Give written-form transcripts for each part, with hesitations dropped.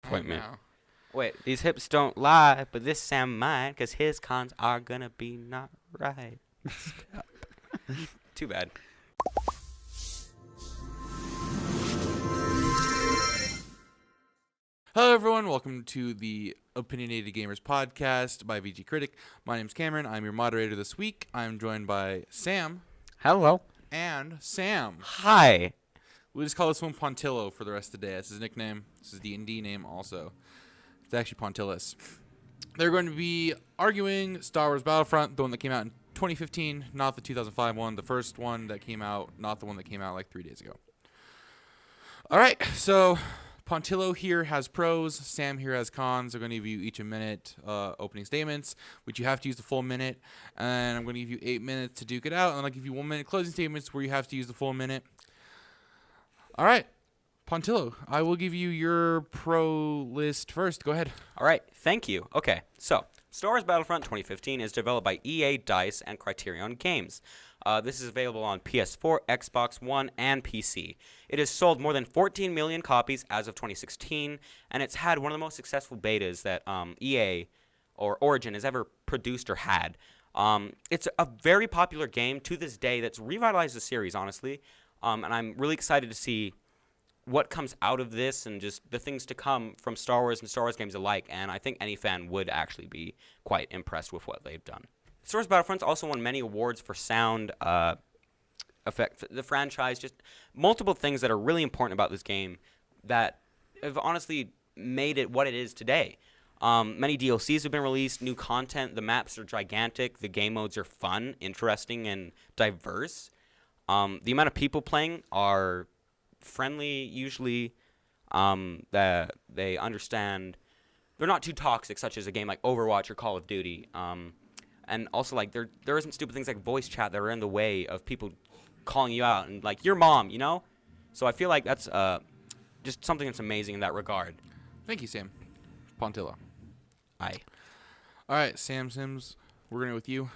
disappointment. now. Wait, these hips don't lie, but this Sam might, because his cons are gonna be not right. Too bad. Hello, everyone. Welcome to the Opinionated Gamers podcast by VGcritic. My name's Cameron. I'm your moderator this week. I'm joined by Sam Hello. and Sam. Hi. We just call this one Pontillo for the rest of the day. That's his nickname. It's his D&D name also. It's actually Pontillas. They're going to be arguing Star Wars Battlefront, the one that came out in 2015, not the 2005 one, the first one that came out, not the one that came out like 3 days ago. All right, so Pontillo here has pros, Sam here has cons. I'm going to give you each a minute opening statements, which you have to use the full minute, and I'm going to give you 8 minutes to duke it out, and then I'll give you 1 minute closing statements where you have to use the full minute. All right, Pontillo, I will give you your pro list first. Go ahead. All right, thank you. Okay, so Star Wars Battlefront 2015 is developed by EA, DICE, and Criterion Games. This is available on PS4, Xbox One, and PC. It has sold more than 14 million copies as of 2016, and it's had one of the most successful betas that EA or Origin has ever produced or had. It's a very popular game to this day that's revitalized the series, honestly, and I'm really excited to see what comes out of this and just the things to come from Star Wars and Star Wars games alike, and I think any fan would actually be quite impressed with what they've done. Star Wars Battlefront also won many awards for sound effect, the franchise, just multiple things that are really important about this game that have honestly made it what it is today. Many DLCs have been released, new content, the maps are gigantic, the game modes are fun, interesting, and diverse. The amount of people playing are friendly, usually, that they understand. They're not too toxic, such as a game like Overwatch or Call of Duty. And also, like, there isn't stupid things like voice chat that are in the way of people calling you out and, like, your mom, you know? So I feel like that's just something that's amazing in that regard. Thank you, Sam. Pontillo. Aye. All right, Sam Sims, we're going to go with you.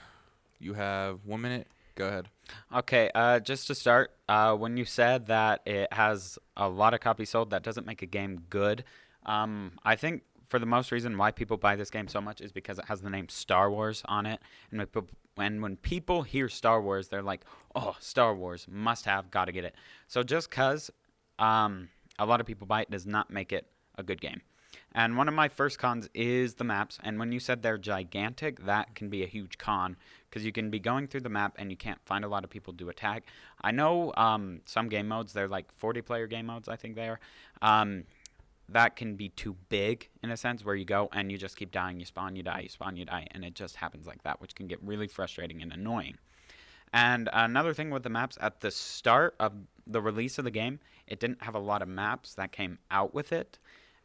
You have 1 minute. Go ahead. Okay, just to start, when you said that it has a lot of copies sold, that doesn't make a game good. I think for the most reason why people buy this game so much is because it has the name Star Wars on it. And when people hear Star Wars, they're like, oh, Star Wars, must have, gotta get it. So just because a lot of people buy it does not make it a good game. And one of my first cons is the maps. And when you said they're gigantic, that can be a huge con because you can be going through the map and you can't find a lot of people do attack. I know some game modes, they're like 40-player game modes, I think they are. That can be too big in a sense where you go and you just keep dying. You spawn, you die, you spawn, you die. And it just happens like that, which can get really frustrating and annoying. And another thing with the maps, at the start of the release of the game, it didn't have a lot of maps that came out with it.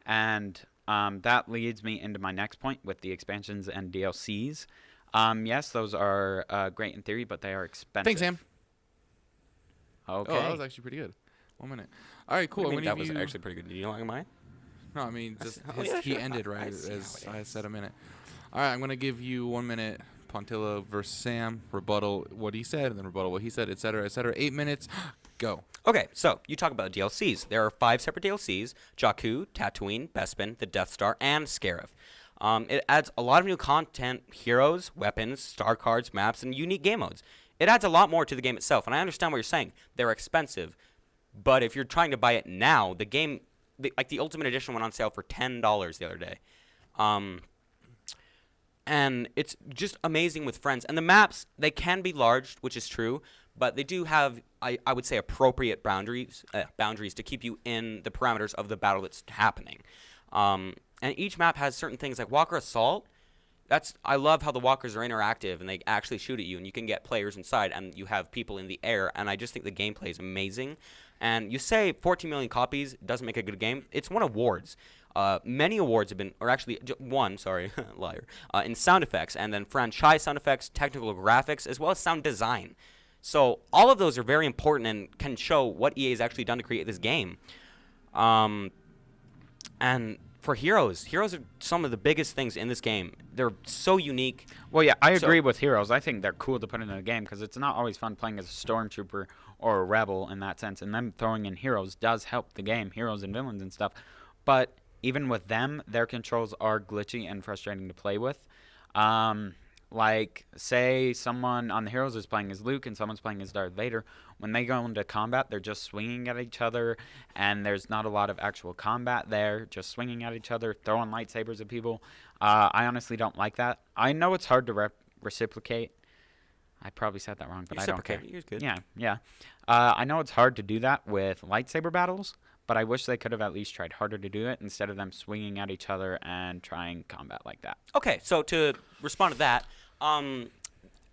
And that leads me into my next point with the expansions and DLCs. Yes, those are great in theory, but they are expensive. Thanks, Sam. Okay. Oh, that was actually pretty good. 1 minute. All right, cool. I mean, that was actually pretty good. Do you like mine? No, I mean, just yeah, he sure. ended right I see as how it I is. said a minute. All right, I'm going to give you 1 minute. Pontillo versus Sam. Rebuttal what he said, and then rebuttal what he said, etc., etc. 8 minutes. Go. Okay, so you talk about DLCs. There are 5 separate DLCs: Jakku, Tatooine, Bespin, the Death Star, and Scarif. It adds a lot of new content, heroes, weapons, star cards, maps, and unique game modes. It adds a lot more to the game itself, and I understand what you're saying. They're expensive, but if you're trying to buy it now, the game, like the Ultimate Edition went on sale for $10 the other day. And it's just amazing with friends. And the maps, they can be large, which is true, but they do have, I would say, appropriate boundaries to keep you in the parameters of the battle that's happening. And each map has certain things like Walker Assault. I love how the walkers are interactive and they actually shoot at you, and you can get players inside and you have people in the air, and I just think the gameplay is amazing. And you say 14 million copies doesn't make a good game. It's won awards. Many awards have been, or actually one, sorry, liar, in sound effects, and then franchise sound effects, technical graphics, as well as sound design. So all of those are very important and can show what EA has actually done to create this game. And for heroes are some of the biggest things in this game. They're so unique. Well, yeah, I agree with heroes. I think they're cool to put in a game because it's not always fun playing as a stormtrooper or a rebel in that sense. And them throwing in heroes does help the game, heroes and villains and stuff. But even with them, their controls are glitchy and frustrating to play with. Like, say someone on the Heroes is playing as Luke and someone's playing as Darth Vader. When they go into combat, they're just swinging at each other, and there's not a lot of actual combat there, just swinging at each other, throwing lightsabers at people. I honestly don't like that. I know it's hard to reciprocate. I probably said that wrong, but I don't care. You're good. Yeah. I know it's hard to do that with lightsaber battles, but I wish they could have at least tried harder to do it instead of them swinging at each other and trying combat like that. Okay, so to respond to that,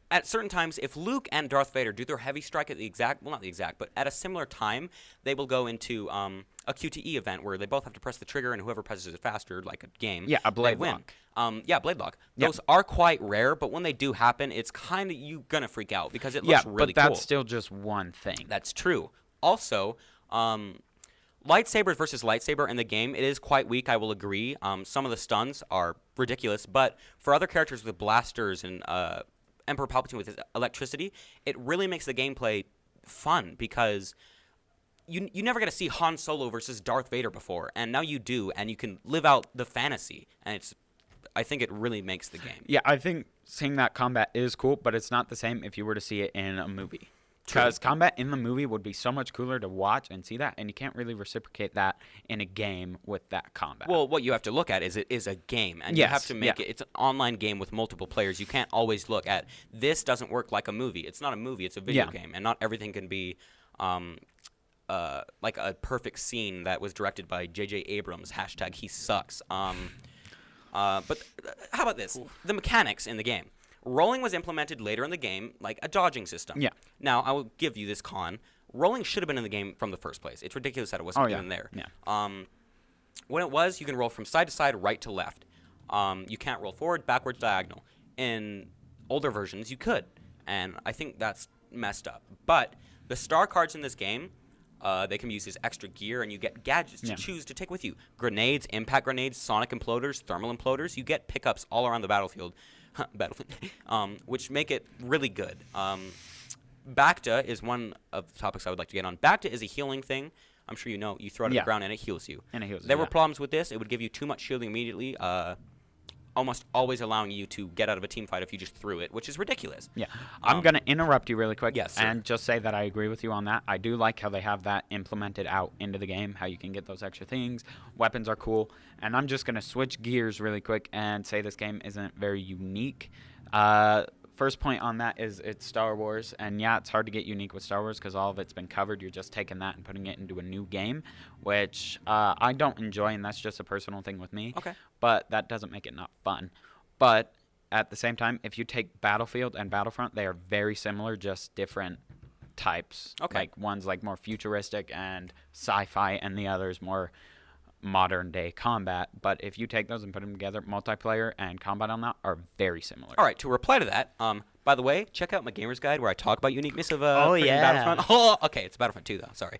at certain times, if Luke and Darth Vader do their heavy strike at the exact, well, not the exact, but at a similar time, they will go into a QTE event where they both have to press the trigger, and whoever presses it faster, like a game, Yeah, a blade they win. lock. Blade lock. Yeah. Those are quite rare, but when they do happen, it's kind of, you're going to freak out because it looks really but cool. that's still just one thing. That's true. Also, lightsabers versus lightsaber in the game, it is quite weak, I will agree. Some of the stuns are ridiculous, but for other characters with blasters and Emperor Palpatine with his electricity, it really makes the gameplay fun because you never get to see Han Solo versus Darth Vader before, and now you do, and you can live out the fantasy, and I think it really makes the game. Yeah, I think seeing that combat is cool, but it's not the same if you were to see it in a movie. Because combat in the movie would be so much cooler to watch and see that, and you can't really reciprocate that in a game with that combat. Well, what you have to look at is it is a game, and you Yes, have to make yeah. it's an online game with multiple players. You can't always look at this doesn't work like a movie. It's not a movie; it's a video Yeah. game, and not everything can be like a perfect scene that was directed by J.J. Abrams. # he sucks. But how about this? The mechanics in the game. Rolling was implemented later in the game, like a dodging system. Yeah. Now, I will give you this con. Rolling should have been in the game from the first place. It's ridiculous that it wasn't even there. Yeah. When it was, you can roll from side to side, right to left. You can't roll forward, backwards, diagonal. In older versions, you could, and I think that's messed up. But the star cards in this game, they can be used as extra gear, and you get gadgets to choose to take with you. Grenades, impact grenades, sonic imploders, thermal imploders. You get pickups all around the battlefield, which make it really good. Bacta is one of the topics I would like to get on. Bacta is a healing thing. I'm sure you know. You throw it on the ground and it heals you. And it heals you, There were yeah. problems with this. It would give you too much shielding immediately, almost always allowing you to get out of a team fight if you just threw it, which is ridiculous. Yeah. I'm going to interrupt you really quick Yes, sir. and just say that I agree with you on that. I do like how they have that implemented out into the game, how you can get those extra things. Weapons are cool. And I'm just going to switch gears really quick and say this game isn't very unique. First point on that is it's Star Wars, and yeah, it's hard to get unique with Star Wars because all of it's been covered. You're just taking that and putting it into a new game, which I don't enjoy, and that's just a personal thing with me. Okay. But that doesn't make it not fun. But at the same time, if you take Battlefield and Battlefront, they are very similar, just different types. Okay. Like one's like more futuristic and sci-fi, and the other's more modern day combat. But if you take those and put them together, multiplayer and combat on that are very similar. All right, to reply to that, by the way, check out my gamer's guide where I talk about uniqueness of freaking yeah. Battlefront. Oh, okay, it's Battlefront 2 though. Sorry.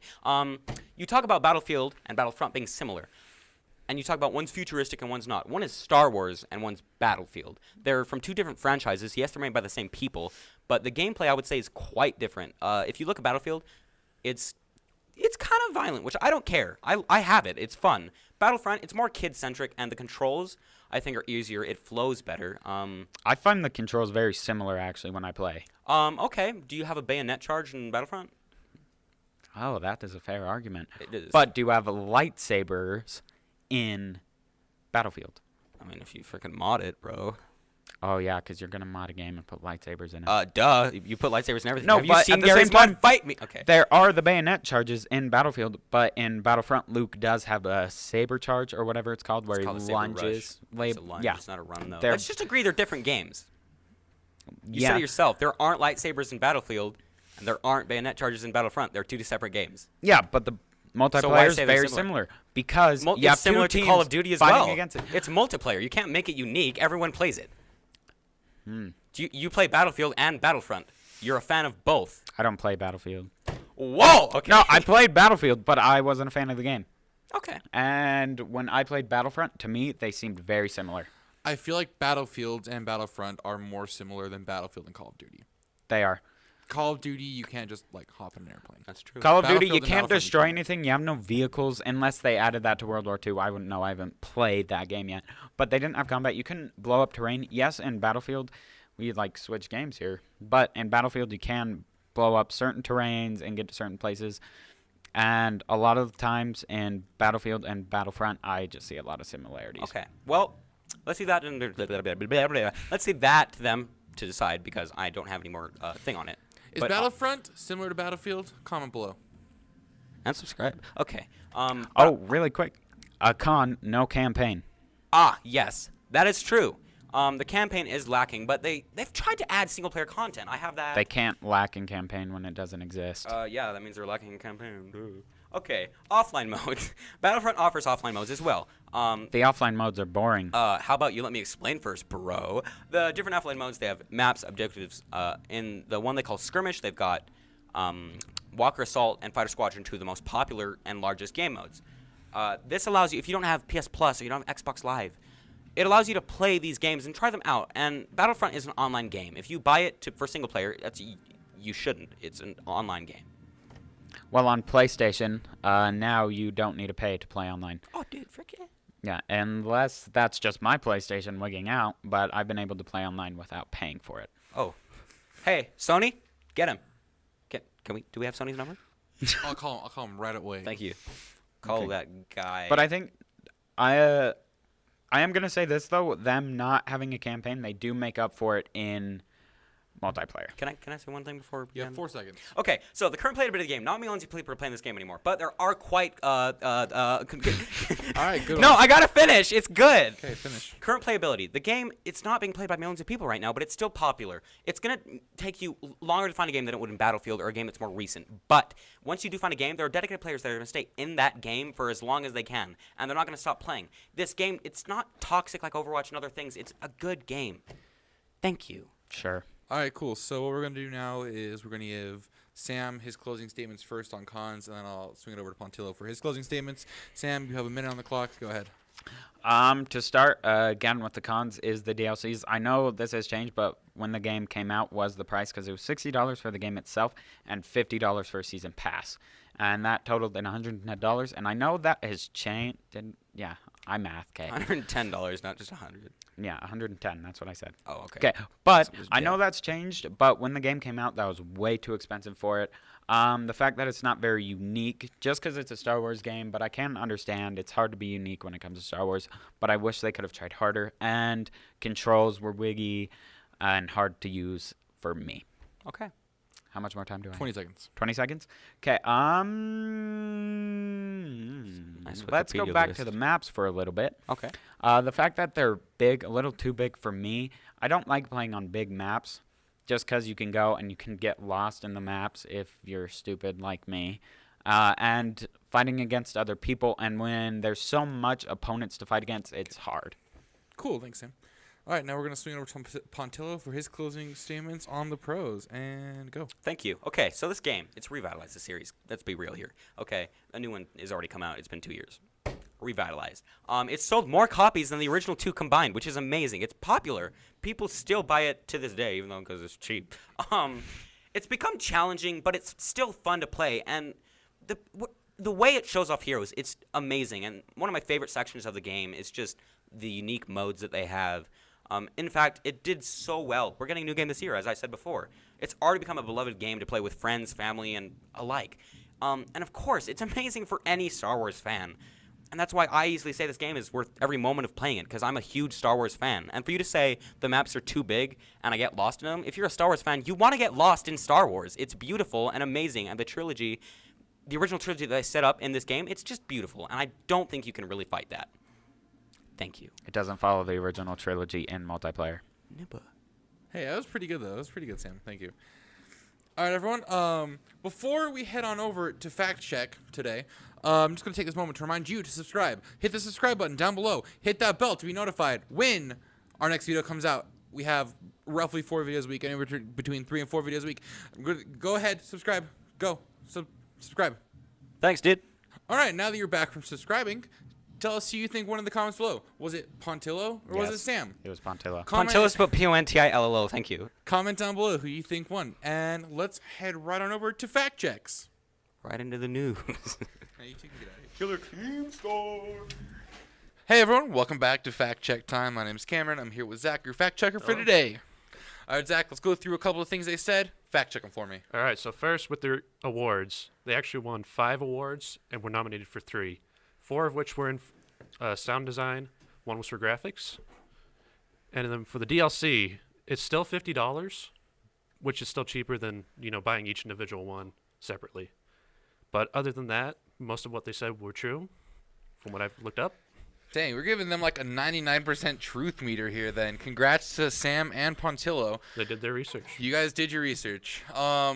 You talk about Battlefield and Battlefront being similar, and you talk about one's futuristic and one's not. One is Star Wars and one's Battlefield. They're from two different franchises. Yes, they're made by the same people, but the gameplay I would say is quite different. If you look at Battlefield, it's kind of violent, which I don't care. I have it. It's fun. Battlefront, it's more kid-centric, and the controls, I think, are easier. It flows better. I find the controls very similar, actually, when I play. Okay. Do you have a bayonet charge in Battlefront? Oh, that is a fair argument. It is. But do you have lightsabers in Battlefield? I mean, if you freaking mod it, bro. Oh, yeah, because you're going to mod a game and put lightsabers in it. Duh. You put lightsabers and everything. No, have you but seen at the Gary's same mod time- fight me? Okay. There are the bayonet charges in Battlefield, but in Battlefront, Luke does have a saber charge or whatever it's called, where It's called a he saber lunges. rush. It's a lunge. Yeah, It's not a run, though. They're- Let's just agree they're different games. You yeah. said it yourself. There aren't lightsabers in Battlefield, and there aren't bayonet charges in Battlefront. They're two separate games. Yeah, but the why multiplayer is say they're very similar? similar because you It's have similar two to Call teams of Duty as fighting well. against it. It's multiplayer. You can't make it unique. Everyone plays it. Hmm. You play Battlefield and Battlefront. You're a fan of both. I don't play Battlefield. Whoa! Okay. No, I played Battlefield, but I wasn't a fan of the game. Okay. And when I played Battlefront, to me, they seemed very similar. I feel like Battlefield and Battlefront are more similar than Battlefield and Call of Duty. They are. Call of Duty, you can't just like hop in an airplane. That's true. Call of Duty, Battlefield you and can't Battlefront, you destroy can. anything. You have no vehicles unless they added that to World War II. I wouldn't know. I haven't played that game yet. But they didn't have combat. You couldn't blow up terrain. Yes, in Battlefield, we like switch games here. But in Battlefield, you can blow up certain terrains and get to certain places. And a lot of times in Battlefield and Battlefront, I just see a lot of similarities. Okay. Well, let's see that. Let's see that to them to decide because I don't have any more thing on it. Is But, Battlefront similar to Battlefield? Comment below. and subscribe. Okay. Oh, really quick. A con, no campaign. Yes, that is true. The campaign is lacking, but they've tried to add single player content. I have that. They can't lack in campaign when it doesn't exist. Yeah, that means they're lacking in campaign. Duh. Okay, offline modes. Battlefront offers offline modes as well. The offline modes are boring. How about you let me explain first, bro? The different offline modes, they have maps, objectives. In the one they call Skirmish, they've got Walker Assault and Fighter Squadron, two of the most popular and largest game modes. This allows you, if you don't have PS Plus or you don't have Xbox Live, it allows you to play these games and try them out. And Battlefront is an online game. If you buy it for single player, you shouldn't. It's an online game. Well, on PlayStation, now you don't need to pay to play online. Oh, dude, frick it. Yeah, unless that's just my PlayStation wigging out, but I've been able to play online without paying for it. Oh. Hey, Sony, get him. Do we have Sony's number? I'll call him right away. Thank you. Call Okay. that guy. But I think I am going to say this, though. Them not having a campaign, they do make up for it in multiplayer. Can I say one thing before we You have end? 4 seconds. Okay, so the current playability of the game, not millions of people are playing this game anymore, but there are quite All right, good No, one. I gotta finish. It's good. Okay, finish. Current playability. The game, it's not being played by millions of people right now, but it's still popular. It's going to take you longer to find a game than it would in Battlefield or a game that's more recent. But once you do find a game, there are dedicated players that are going to stay in that game for as long as they can, and they're not going to stop playing. This game, it's not toxic like Overwatch and other things. It's a good game. Thank you. Sure. All right, cool. So what we're going to do now is we're going to give Sam his closing statements first on cons, and then I'll swing it over to Pontillo for his closing statements. Sam, you have a minute on the clock. Go ahead. To start, again, with the cons is the DLCs. I know this has changed, but when the game came out was the price because it was $60 for the game itself and $50 for a season pass. And that totaled in $110. And I know that has changed. Yeah, I math, okay. $110, not just $100. Yeah, 110. That's what I said. Oh, okay. Okay, but So it was I know dead. that's changed. But when the game came out, that was way too expensive for it. The fact that it's not very unique, just because it's a Star Wars game, but I can understand it's hard to be unique when it comes to Star Wars. But I wish they could have tried harder. And controls were wiggy and hard to use for me. Okay. How much more time do I have? 20 seconds. 20 seconds? Okay, Nice let's go Wikipedia back list. to the maps for a little bit. Okay. The fact that they're big, a little too big for me, I don't like playing on big maps just because you can go and you can get lost in the maps if you're stupid like me. And fighting against other people, and when there's so much opponents to fight against, it's hard. Cool. Thanks, Sam. All right, now we're going to swing over to Pontillo for his closing statements on the pros. And go. Thank you. Okay, so this game, it's revitalized the series. Let's be real here. Okay, a new one has already come out. It's been 2 years. Revitalized. It's sold more copies than the original two combined, which is amazing. It's popular. People still buy it to this day, even though because it's cheap. It's become challenging, but it's still fun to play. And the way it shows off heroes, it's amazing. And one of my favorite sections of the game is just the unique modes that they have. In fact, it did so well. We're getting a new game this year, as I said before. It's already become a beloved game to play with friends, family, and alike. And of course, it's amazing for any Star Wars fan. And that's why I easily say this game is worth every moment of playing it, because I'm a huge Star Wars fan. And for you to say the maps are too big and I get lost in them, if you're a Star Wars fan, you want to get lost in Star Wars. It's beautiful and amazing. And the trilogy, the original trilogy that they set up in this game, it's just beautiful. And I don't think you can really fight that. Thank you. It doesn't follow the original trilogy in multiplayer. Nibba. Hey, that was pretty good, though. That was pretty good, Sam. Thank you. All right, everyone. Before we head on over to Fact Check today, I'm just going to take this moment to remind you to subscribe. Hit the subscribe button down below. Hit that bell to be notified when our next video comes out. We have roughly 4 videos a week, anywhere between 3 and 4 videos a week. Go ahead, subscribe. Go. Subscribe. Thanks, dude. All right, now that you're back from subscribing, Tell us who you think won in the comments below. Was it Pontillo or was it Yes. Sam? It was Pontillo. Pontillo spelled Pontillo. Thank you. Comment down below who you think won. And let's head right on over to fact checks. Right into the news. Hey, you two can get out of here. Killer Team Star. Hey everyone, welcome back to Fact Check Time. My name is Cameron. I'm here with Zach, your fact checker for today. All right, Zach, let's go through a couple of things they said. Fact check them for me. All right, so first with their awards, they actually won 5 awards and were nominated for 3, 4 of which were in sound design, 1 was for graphics, and then for the DLC, it's still $50, which is still cheaper than buying each individual one separately. But other than that, most of what they said were true, from what I've looked up. Dang, we're giving them like a 99% truth meter here then. Congrats to Sam and Pontillo. They did their research. You guys did your research. All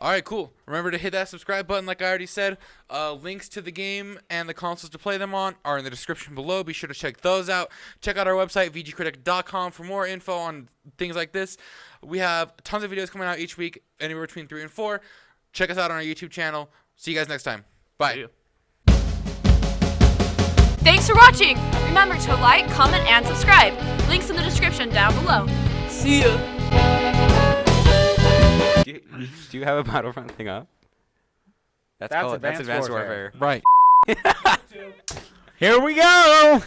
right, cool. Remember to hit that subscribe button like I already said. Links to the game and the consoles to play them on are in the description below. Be sure to check those out. Check out our website, VGcritic.com, for more info on things like this. We have tons of videos coming out each week, anywhere between 3 and 4. Check us out on our YouTube channel. See you guys next time. Bye. See ya. Thanks for watching! Remember to like, comment, and subscribe. Links in the description down below. See ya! Do you have a Battlefront thing up? That's Advanced Advanced Warfare. Warfare. Right. Here we go!